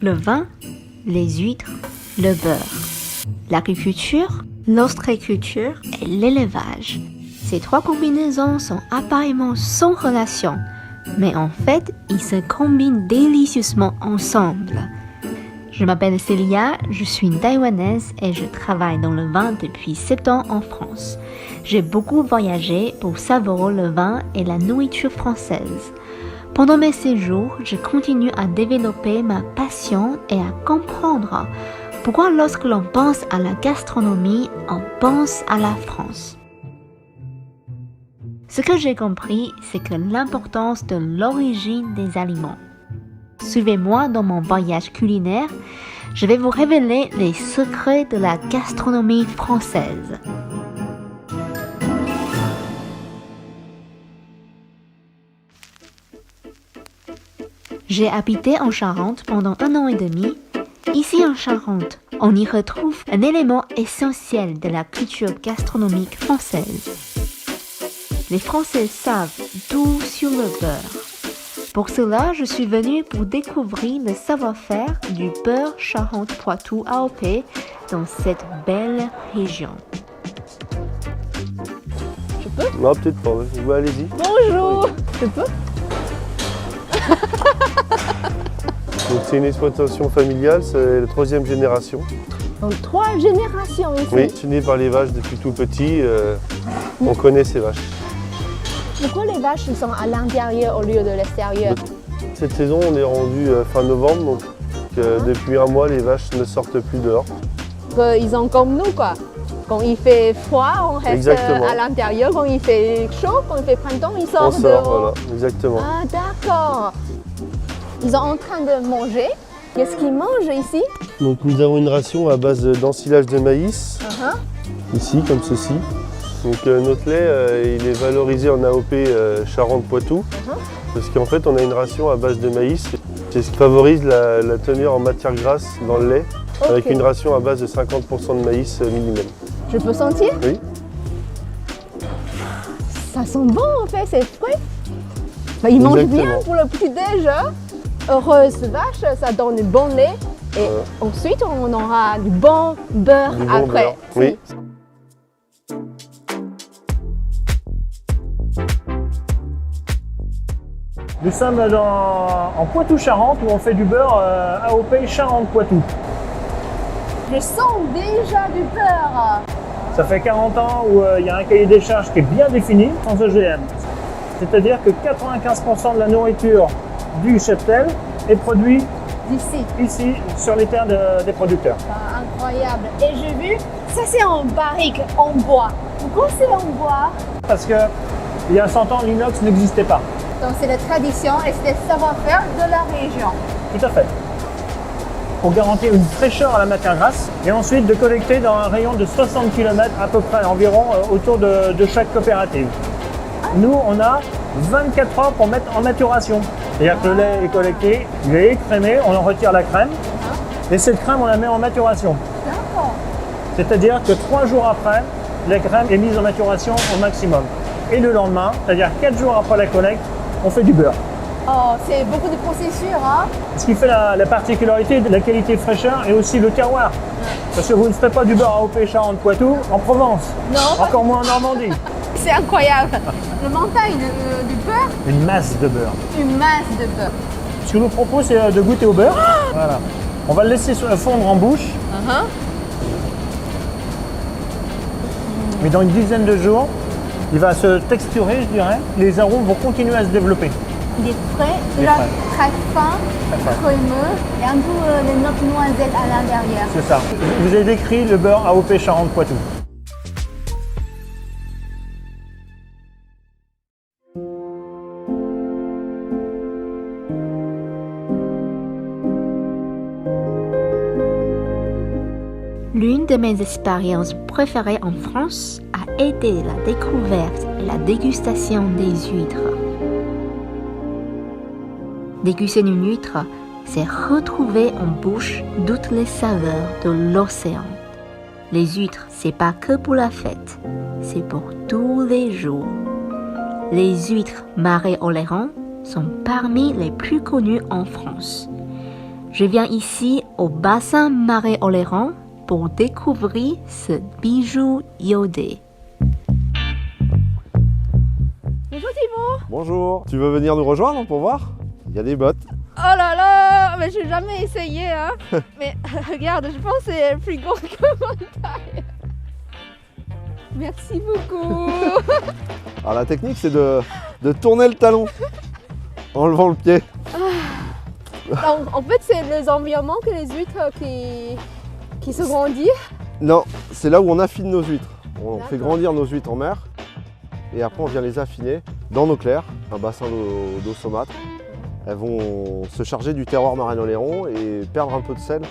Le vin, les huîtres, le beurre. L'agriculture, l'ostréiculture et l'élevage. Ces trois combinaisons sont apparemment sans relation, mais en fait, ils se combinent délicieusement ensemble. Je m'appelle Célia, je suis une Taïwanaise et je travaille dans le vin depuis 7 ans en France. J'ai beaucoup voyagé pour savourer le vin et la nourriture française. Pendant mes séjours, je continue à développer ma passion et à comprendre pourquoi lorsque l'on pense à la gastronomie, on pense à la France. Ce que j'ai compris, c'est que l'importance de l'origine des aliments. Suivez-moi dans mon voyage culinaire, je vais vous révéler les secrets de la gastronomie française. J'ai habité en Charente pendant 1 an et demi. Ici en Charente, on y retrouve un élément essentiel de la culture gastronomique française. Les Français savent tout sur le beurre. Pour cela, je suis venue pour découvrir le savoir-faire du beurre Charente-Poitou AOP dans cette belle région. Je peux? Non, peut-être pas. Ouais, allez-y. Bonjour. Je peux? Donc c'est une exploitation familiale, c'est la 3e génération. Donc 3 générations ici. Oui, je suis né par les vaches depuis tout petit. On connaît ces vaches. Pourquoi les vaches sont à l'intérieur au lieu de l'extérieur? Cette saison, on est rendu fin novembre, donc depuis 1 mois, les vaches ne sortent plus dehors. Ils sont comme nous, quoi. Quand il fait froid, on reste Exactement. à l'intérieur. Quand il fait chaud, quand il fait printemps, ils On sortent sort, dehors. voilà, exactement. Ah, d'accord. Ils sont en train de manger. Qu'est-ce qu'ils mangent ici? Donc nous avons une ration à base d'ensilage de maïs, ici, comme ceci. Donc notre lait, il est valorisé en AOP Charente-Poitou, parce qu'en fait, on a une ration à base de maïs. C'est ce qui favorise la teneur en matière grasse dans le lait, avec une ration à base de 50% de maïs minimum. Je peux sentir? Oui. Ça sent bon en fait, c'est frais. Bah, ils mangent bien Exactement. pour le petit-déj. Heureuse vache, ça donne du bon lait. Et ensuite, on aura du bon beurre Du bon après. beurre, oui. Nous sommes en Poitou-Charentes où on fait du beurre AOP Charente-Poitou. Je sens déjà du beurre. Ça fait 40 ans où il y a un cahier des charges qui est bien défini, sans OGM. C'est-à-dire que 95% de la nourriture du cheptel est produit D'ici. ici, sur les terres des producteurs. Ah, incroyable. Et j'ai vu, ça c'est en barrique, en bois. Pourquoi c'est en bois? Parce que il y a 100 ans, l'inox n'existait pas. Donc c'est la tradition et c'est le savoir-faire de la région. Tout à fait. Pour garantir une fraîcheur à la matière grasse et ensuite de collecter dans un rayon de 60 km à peu près environ autour de chaque coopérative. Nous, on a 24 heures pour mettre en maturation. C'est-à-dire que le lait est collecté, il est écrémé, on en retire la crème et cette crème, on la met en maturation. D'accord. C'est-à-dire que 3 jours après, la crème est mise en maturation au maximum. Et le lendemain, c'est-à-dire 4 jours après la collecte, on fait du beurre. Oh, c'est beaucoup de procédures, hein? Ce qui fait la particularité de la qualité de fraîcheur et aussi le terroir. Parce que vous ne ferez pas du beurre AOP Charente-Poitou en Provence, Non. encore moins en Normandie. C'est incroyable. Le montagne du beurre, Une masse de beurre. une masse de beurre. Ce que je vous propose, c'est de goûter au beurre. Voilà. On va le laisser fondre en bouche. Mais dans une dizaine de jours, il va se texturer, je dirais. Les arômes vont continuer à se développer. Il est frais, Il est là, frais. très fin, Très fin. crémeux et un peu les notes noisettes à l'intérieur. C'est ça. Je vous ai décrit le beurre AOP Charente-Poitou. L'une de mes expériences préférées en France a été la découverte et la dégustation des huîtres. Déguster une huître, c'est retrouver en bouche toutes les saveurs de l'océan. Les huîtres, c'est pas que pour la fête, c'est pour tous les jours. Les huîtres marées Oléron sont parmi les plus connues en France. Je viens ici au bassin Marais-Oléron pour découvrir ce bijou iodé. Bonjour Thibaut. Bonjour, tu veux venir nous rejoindre pour voir? Il y a des bottes. Oh là là, mais j'ai jamais essayé hein. Mais regarde, je pense que c'est plus grand que ma taille. Merci beaucoup. Alors la technique c'est de tourner le talon en levant le pied. Donc, en fait, c'est les environnements que les huîtres qui se grandissent. Non, c'est là où on affine nos huîtres. On D'accord. fait grandir nos huîtres en mer et après on vient les affiner dans nos clairs, un bassin d'eau saumâtre. Elles vont se charger du terroir Marais-Oléron et perdre un peu de sel.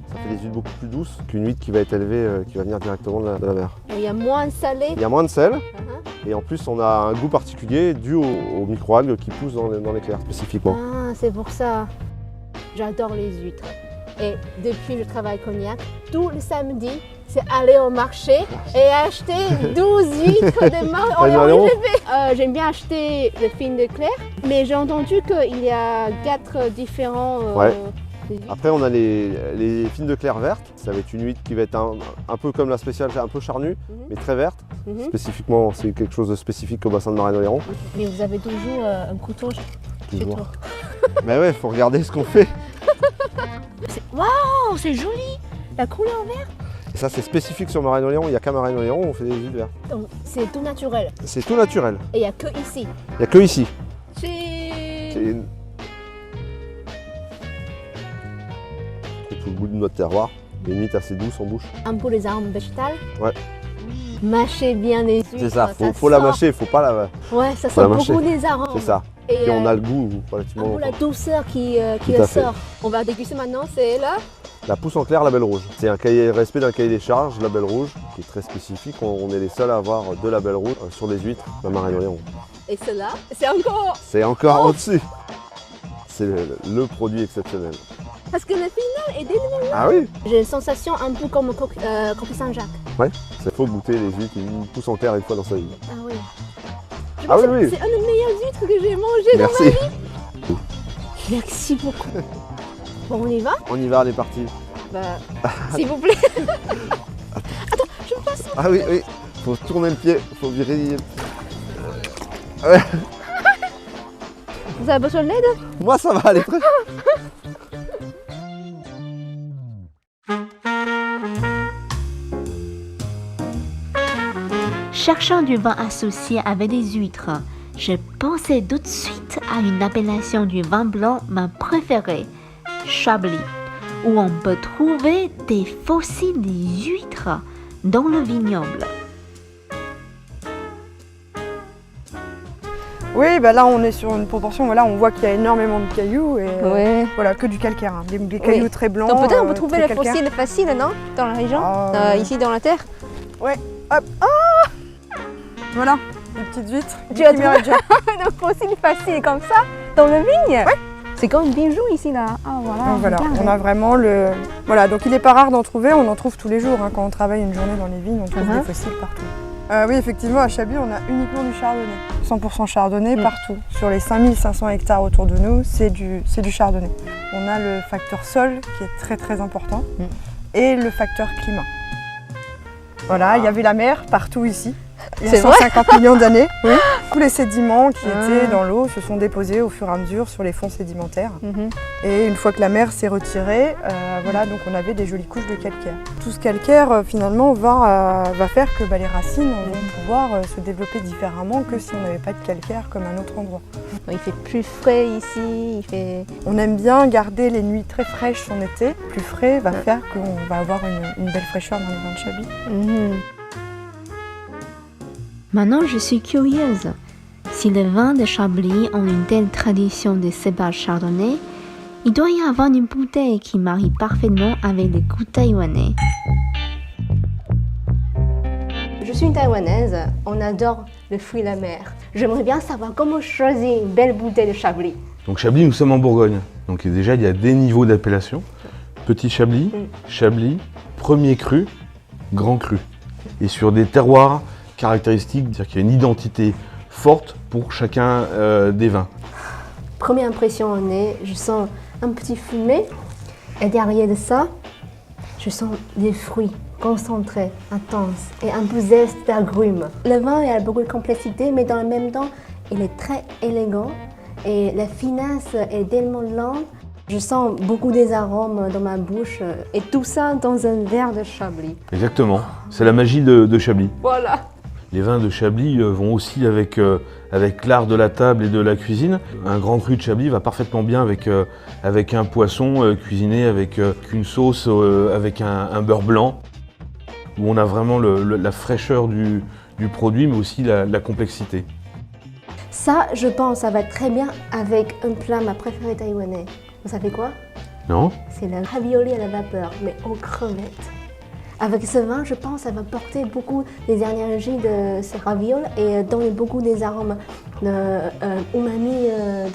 Ça fait des huîtres beaucoup plus douces qu'une huître qui va être élevée, qui va venir directement de la mer. Il y a moins de salé. Il y a moins de sel Uh-huh. et en plus on a un goût particulier dû aux microalgues qui poussent dans les clairs spécifiquement. Ah, c'est pour ça. J'adore les huîtres. Et depuis que je travaille à Cognac, tous les samedis, c'est aller au marché et acheter 12 huîtres de Marais-Oléron. J'aime bien acheter le film de Claire, mais j'ai entendu qu'il y a 4 différents Ouais. huîtres. Après on a les fines de clair vertes, ça va être une huître qui va être un peu comme la spéciale, un peu charnue, mais très verte. Mhm. Spécifiquement, c'est quelque chose de spécifique au bassin de Marais-Oléron. Mais vous avez toujours un couteau chez Toujours. toi. Mais ouais, il faut regarder ce qu'on fait. Oh, c'est joli. La couleur verte. Et ça c'est spécifique sur Marais-Oléron, il n'y a qu'à Marais-Oléron où on fait des huîtres vertes. Donc, c'est tout naturel. C'est tout naturel, Et il n'y a que ici. il n'y a que ici. Cheers. C'est tout le goût de notre terroir, une huître assez douce en bouche. Un peu les arômes végétales. Ouais. Mâcher bien les huîtres. C'est ça, faut la sort. mâcher, faut pas la... Ouais, ça Faut la sent mâcher. beaucoup des arômes. C'est ça. Et Et on a le goût relativement un peu longtemps. la douceur qui Tout à fait. ressort. On va déguster maintenant, c'est là. La pousse en clair, label rouge. C'est un respect d'un cahier des charges, label rouge, qui est très spécifique. On est les seuls à avoir 2 labels rouges sur des huîtres à Marais-Oléron. Et cela, c'est encore. C'est encore au-dessus. C'est le produit exceptionnel. Parce que le final est délicieux. Ah oui. J'ai une sensation un peu comme Coquille Saint-Jacques. Il faut goûter les huîtres, une pousse en clair une fois dans sa vie. Ah oui. Je Ah pense oui, que oui. c'est un des meilleurs huîtres que j'ai mangé dans Merci. ma vie. Merci beaucoup. Bon, on y va. On y va, on est parti. Bah, s'il vous plaît. Attends, je me passe. Ah oui, oui. Faut tourner le pied, faut virer. Vous avez besoin d'aide? Moi ça va aller très. Cherchant du vin associé avec des huîtres, je pensais tout de suite à une appellation du vin blanc ma préférée, Chablis, où on peut trouver des fossiles des huîtres dans le vignoble. Oui, bah là on est sur une proportion, voilà, on voit qu'il y a énormément de cailloux et Ouais. voilà, que du calcaire, hein, des cailloux très blancs. Donc peut-être on peut trouver très les calcaires. fossiles faciles, non? Dans la région? Ah, Ici dans la terre? Ouais, hop, ah voilà, les petites huîtres. Tu as qui méritent déjà. Des fossiles faciles comme ça, dans le vigne? Ouais. C'est comme un bijou ici là. Ah voilà. Donc voilà, regarde. on a vraiment le... Voilà, donc il n'est pas rare d'en trouver, on en trouve tous les jours. Hein, quand on travaille une journée dans les vignes, on trouve des fossiles partout. Oui, effectivement, à Chablis, on a uniquement du chardonnay. 100% chardonnay partout. Sur les 5500 hectares autour de nous, c'est du chardonnay. On a le facteur sol qui est très très important et le facteur climat. Voilà, il y avait la mer partout ici. Il y a C'est vrai 150 millions d'années. Oui. Tous les sédiments qui étaient dans l'eau se sont déposés au fur et à mesure sur les fonds sédimentaires. Et une fois que la mer s'est retirée, voilà, donc on avait des jolies couches de calcaire. Tout ce calcaire, finalement, va faire que les racines vont pouvoir se développer différemment que si on n'avait pas de calcaire comme à un autre endroit. Il fait plus frais ici, il fait... On aime bien garder les nuits très fraîches en été. Plus frais va faire qu'on va avoir une belle fraîcheur dans les vins de Chablis. Maintenant, je suis curieuse. Si les vins de Chablis ont une telle tradition de cépage chardonnay, il doit y avoir une bouteille qui marie parfaitement avec les goûts taïwanais. Je suis une Taïwanaise, on adore le fruit de la mer. J'aimerais bien savoir comment choisir une belle bouteille de Chablis. Donc Chablis, nous sommes en Bourgogne. Donc déjà, il y a des niveaux d'appellation. Petit Chablis, Chablis, premier cru, grand cru. Et sur des terroirs caractéristiques, c'est-à-dire qu'il y a une identité forte pour chacun des vins. Première impression au nez, je sens un petit fumé Et derrière de ça, je sens des fruits concentrés, intenses et un peu zeste d'agrumes. Le vin il a beaucoup de complexité, mais dans le même temps, il est très élégant et la finesse est tellement lente. Je sens beaucoup des arômes dans ma bouche et tout ça dans un verre de Chablis. Exactement, c'est la magie de Chablis. Voilà. Les vins de Chablis vont aussi avec l'art de la table et de la cuisine. Un grand cru de Chablis va parfaitement bien avec un poisson cuisiné avec une sauce, avec un beurre blanc, où on a vraiment la fraîcheur du produit, mais aussi la complexité. Ça, je pense, ça va très bien avec un plat ma préférée taïwanais. Vous savez quoi? Non? C'est le ravioli à la vapeur, mais aux crevettes. Avec ce vin, je pense, ça va porter beaucoup des énergies de ce ravioli et donner beaucoup des arômes umami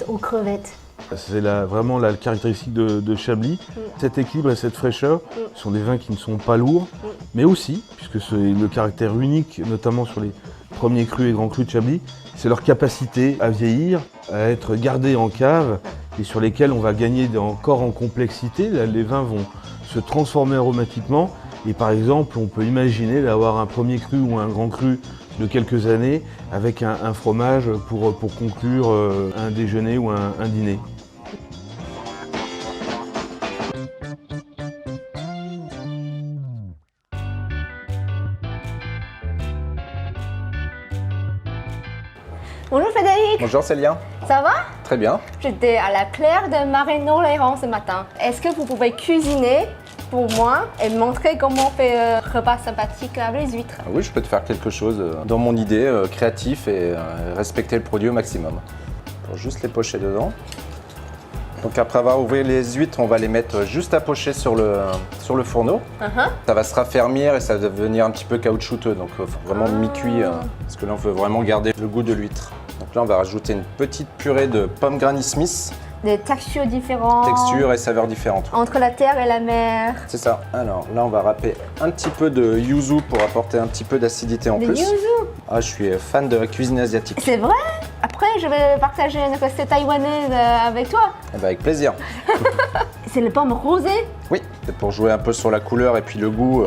aux crevettes. C'est vraiment la caractéristique de Chablis. Cet équilibre et cette fraîcheur sont des vins qui ne sont pas lourds, mais aussi, puisque c'est le caractère unique, notamment sur les premiers crus et grands crus de Chablis, c'est leur capacité à vieillir, à être gardés en cave et sur lesquels on va gagner encore en complexité. Là, les vins vont se transformer aromatiquement et par exemple, on peut imaginer d'avoir un premier cru ou un grand cru de quelques années avec un fromage pour conclure un déjeuner ou un dîner. Bonjour Frédéric, Bonjour Célia, ça va? très bien. J'étais à la Claire de Marino-Léron ce matin. Est-ce que vous pouvez cuisiner pour moi et montrer comment on fait un repas sympathique avec les huîtres? Oui, je peux te faire quelque chose dans mon idée, créatif et respecter le produit au maximum. Pour juste les pocher dedans. Donc après avoir ouvert les huîtres, on va les mettre juste à pocher sur le fourneau. Ça va se raffermir et ça va devenir un petit peu caoutchouteux, donc il faut vraiment mi-cuit parce que là on veut vraiment garder le goût de l'huître. Donc là on va rajouter une petite purée de pommes Granny Smith, Des textures différentes. texture et saveurs différentes. Entre la terre et la mer. C'est ça. Alors là on va râper un petit peu de yuzu pour apporter un petit peu d'acidité en Le plus. yuzu. Ah, je suis fan de la cuisine asiatique. C'est vrai? Après, je vais partager une recette taïwanaise avec toi. Eh ben, avec plaisir. C'est les pommes rosées. Oui, c'est pour jouer un peu sur la couleur et puis le goût.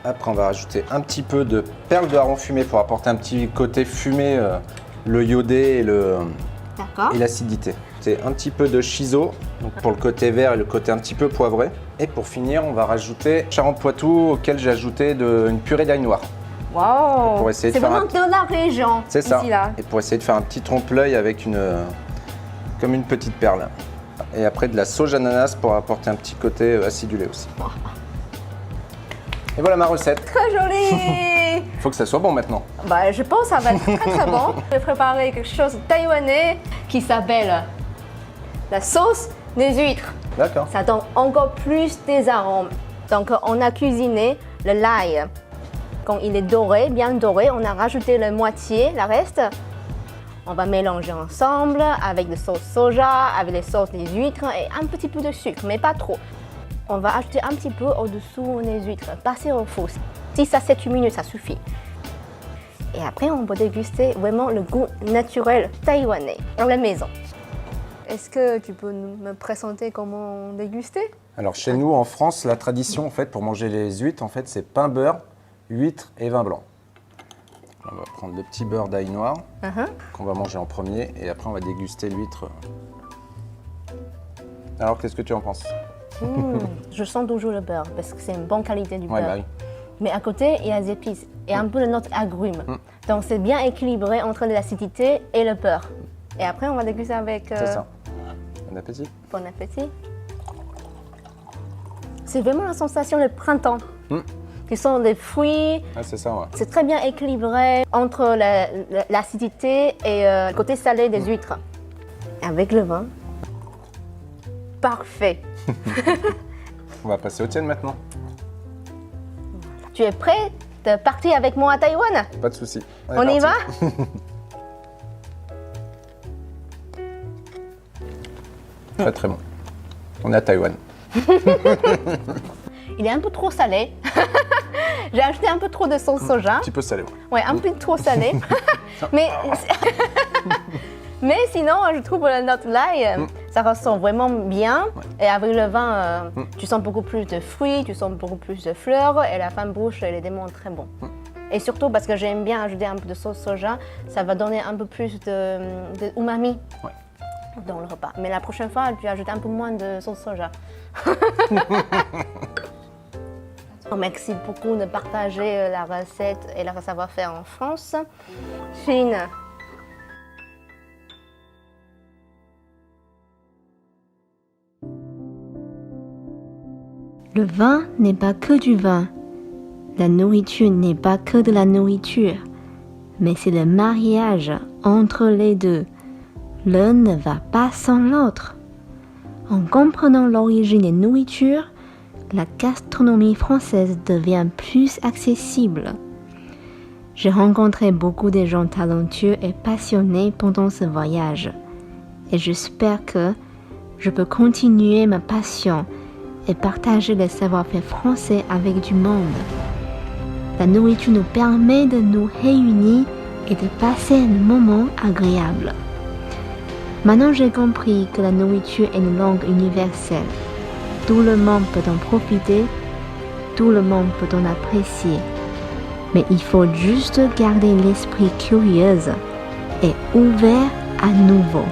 Après, on va rajouter un petit peu de perles de hareng fumé pour apporter un petit côté fumé, le iodé D'accord. et l'acidité. C'est un petit peu de shiso donc pour le côté vert et le côté un petit peu poivré. Et pour finir, on va rajouter Charentes-Poitou auquel j'ai ajouté une purée d'ail noir. Wow. Pour essayer de C'est faire vraiment de la région. C'est ça. Ici, là. Et pour essayer de faire un petit trompe-l'œil avec comme une petite perle. Et après de la sauge ananas pour apporter un petit côté acidulé aussi. Et voilà ma recette. Très joli. Il faut que ça soit bon maintenant. Bah, je pense que ça va être très très bon. Je vais préparer quelque chose de taïwanais qui s'appelle la sauce des huîtres. D'accord. Ça donne encore plus des arômes. Donc, on a cuisiné le l'ail. Quand il est doré, bien doré, on a rajouté la moitié, le reste. On va mélanger ensemble avec la sauce soja, avec les sauces des huîtres et un petit peu de sucre, mais pas trop. On va ajouter un petit peu au-dessous des huîtres, passer au four. 6 à 7 minutes, ça suffit. Et après, on peut déguster vraiment le goût naturel taïwanais dans la maison. Est-ce que tu peux me présenter comment déguster? Alors chez nous en France, la tradition en fait pour manger les huîtres, en fait, c'est pain beurre, huîtres et vin blanc. On va prendre le petit beurre d'ail noir qu'on va manger en premier et après on va déguster l'huître. Alors qu'est-ce que tu en penses? Je sens toujours le beurre parce que c'est une bonne qualité du Ouais, beurre. bah oui. Mais à côté, il y a des épices et un peu de note agrumes. Donc c'est bien équilibré entre l'acidité et le beurre. Et après, on va déguster avec... C'est ça. Bon appétit. Bon appétit. C'est vraiment la sensation du printemps. Qui sont des fruits. Ah, c'est ça, ouais. C'est très bien équilibré entre l'acidité et le côté salé des huîtres. Avec le vin. Parfait. On va passer aux tiennes maintenant. Tu es prêt de partir avec moi à Taïwan? Pas de souci. On y va? Très très bon. On est à Taïwan. Il est un peu trop salé. J'ai ajouté un peu trop de sauce soja. Un petit peu salé, ouais. Ouais, un peu trop salé. mais sinon, je trouve la note l'ail, ça ressent vraiment bien. Et avec le vin, tu sens beaucoup plus de fruits, tu sens beaucoup plus de fleurs et la fine bouche et les démons très bons. Et surtout parce que j'aime bien ajouter un peu de sauce soja, ça va donner un peu plus de umami dans le repas. Mais la prochaine fois, tu ajoutes un peu moins de sauce soja. Merci beaucoup de partager la recette et le savoir-faire en France. Fine. Le vin n'est pas que du vin. La nourriture n'est pas que de la nourriture. Mais c'est le mariage entre les deux. L'un ne va pas sans l'autre. En comprenant l'origine des nourritures, la gastronomie française devient plus accessible. J'ai rencontré beaucoup de gens talentueux et passionnés pendant ce voyage. Et j'espère que je peux continuer ma passion et partager le savoir-faire français avec du monde. La nourriture nous permet de nous réunir et de passer un moment agréable. Maintenant, j'ai compris que la nourriture est une langue universelle. Tout le monde peut en profiter, tout le monde peut en apprécier. Mais il faut juste garder l'esprit curieux et ouvert à nouveau.